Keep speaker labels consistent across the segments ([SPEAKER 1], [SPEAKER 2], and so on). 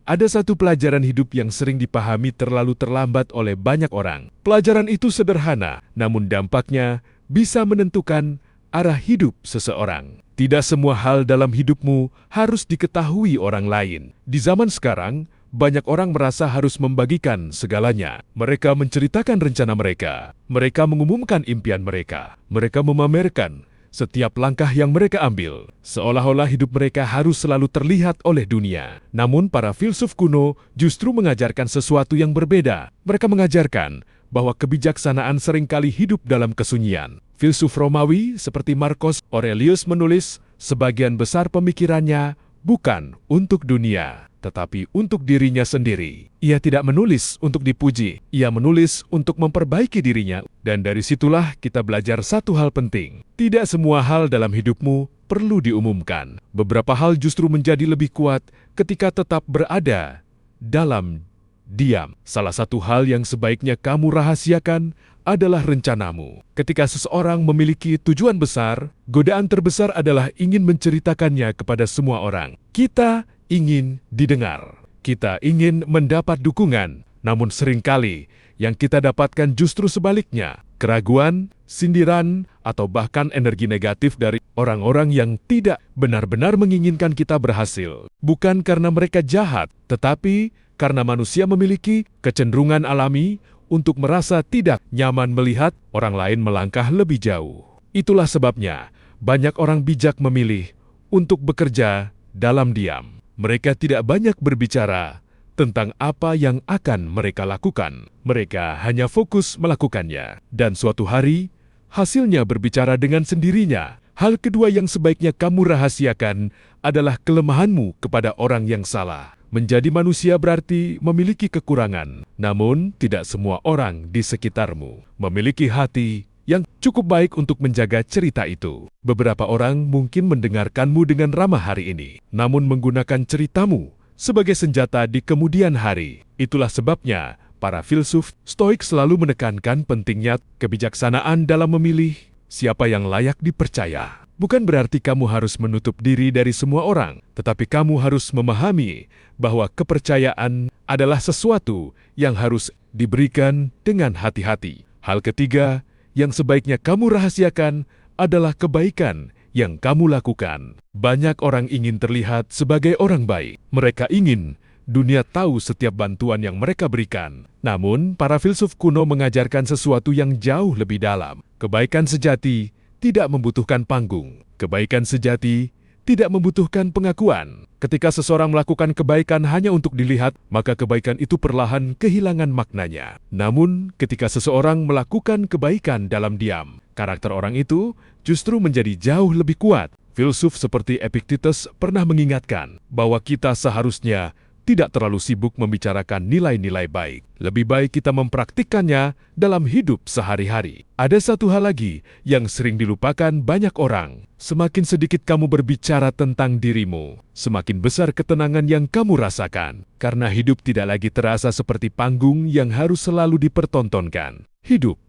[SPEAKER 1] Ada satu pelajaran hidup yang sering dipahami terlalu terlambat oleh banyak orang. Pelajaran itu sederhana, namun dampaknya bisa menentukan arah hidup seseorang. Tidak semua hal dalam hidupmu harus diketahui orang lain. Di zaman sekarang, banyak orang merasa harus membagikan segalanya. Mereka menceritakan rencana mereka. Mereka mengumumkan impian mereka. Mereka memamerkan setiap langkah yang mereka ambil, seolah-olah hidup mereka harus selalu terlihat oleh dunia. Namun para filsuf kuno justru mengajarkan sesuatu yang berbeda. Mereka mengajarkan bahwa kebijaksanaan seringkali hidup dalam kesunyian. Filsuf Romawi seperti Marcus Aurelius menulis, sebagian besar pemikirannya bukan untuk dunia, tetapi untuk dirinya sendiri. Ia tidak menulis untuk dipuji, ia menulis untuk memperbaiki dirinya. Dan dari situlah kita belajar satu hal penting. Tidak semua hal dalam hidupmu perlu diumumkan. Beberapa hal justru menjadi lebih kuat ketika tetap berada dalam diam. Salah satu hal yang sebaiknya kamu rahasiakan adalah rencanamu. Ketika seseorang memiliki tujuan besar, godaan terbesar adalah ingin menceritakannya kepada semua orang. Kita ingin didengar. Kita ingin mendapat dukungan. Namun seringkali yang kita dapatkan justru sebaliknya. Keraguan, sindiran, atau bahkan energi negatif dari orang-orang yang tidak benar-benar menginginkan kita berhasil. Bukan karena mereka jahat, tetapi karena manusia memiliki kecenderungan alami untuk merasa tidak nyaman melihat orang lain melangkah lebih jauh. Itulah sebabnya banyak orang bijak memilih untuk bekerja dalam diam. Mereka tidak banyak berbicara tentang apa yang akan mereka lakukan. Mereka hanya fokus melakukannya. Dan suatu hari, hasilnya berbicara dengan sendirinya. Hal kedua yang sebaiknya kamu rahasiakan adalah kelemahanmu kepada orang yang salah. Menjadi manusia berarti memiliki kekurangan. Namun, tidak semua orang di sekitarmu memiliki hati yang cukup baik untuk menjaga cerita itu. Beberapa orang mungkin mendengarkanmu dengan ramah hari ini, namun menggunakan ceritamu sebagai senjata di kemudian hari. Itulah sebabnya para filsuf Stoik selalu menekankan pentingnya kebijaksanaan dalam memilih siapa yang layak dipercaya. Bukan berarti kamu harus menutup diri dari semua orang, tetapi kamu harus memahami bahwa kepercayaan adalah sesuatu yang harus diberikan dengan hati-hati. Hal ketiga yang sebaiknya kamu rahasiakan adalah kebaikan yang kamu lakukan. Banyak orang ingin terlihat sebagai orang baik. Mereka ingin dunia tahu setiap bantuan yang mereka berikan. Namun, para filsuf kuno mengajarkan sesuatu yang jauh lebih dalam. Kebaikan sejati tidak membutuhkan panggung. Kebaikan sejati tidak membutuhkan pengakuan. Ketika seseorang melakukan kebaikan hanya untuk dilihat, maka kebaikan itu perlahan kehilangan maknanya. Namun, ketika seseorang melakukan kebaikan dalam diam, karakter orang itu justru menjadi jauh lebih kuat. Filsuf seperti Epictetus pernah mengingatkan bahwa kita seharusnya tidak terlalu sibuk membicarakan nilai-nilai baik. Lebih baik kita mempraktikkannya dalam hidup sehari-hari. Ada satu hal lagi yang sering dilupakan banyak orang. Semakin sedikit kamu berbicara tentang dirimu, semakin besar ketenangan yang kamu rasakan. Karena hidup tidak lagi terasa seperti panggung yang harus selalu dipertontonkan. Hidup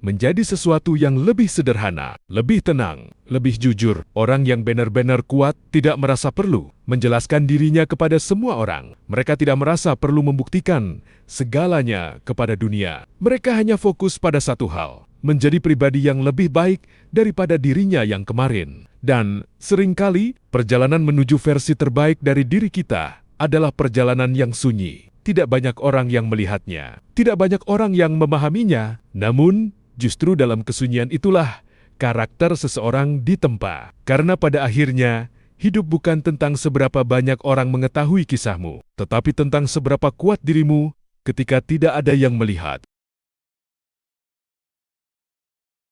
[SPEAKER 1] menjadi sesuatu yang lebih sederhana, lebih tenang, lebih jujur. Orang yang benar-benar kuat tidak merasa perlu menjelaskan dirinya kepada semua orang. Mereka tidak merasa perlu membuktikan segalanya kepada dunia. Mereka hanya fokus pada satu hal, menjadi pribadi yang lebih baik daripada dirinya yang kemarin. Dan seringkali perjalanan menuju versi terbaik dari diri kita adalah perjalanan yang sunyi. Tidak banyak orang yang melihatnya, tidak banyak orang yang memahaminya. Namun, justru dalam kesunyian itulah karakter seseorang ditempa. Karena pada akhirnya, hidup bukan tentang seberapa banyak orang mengetahui kisahmu, tetapi tentang seberapa kuat dirimu ketika tidak ada yang melihat.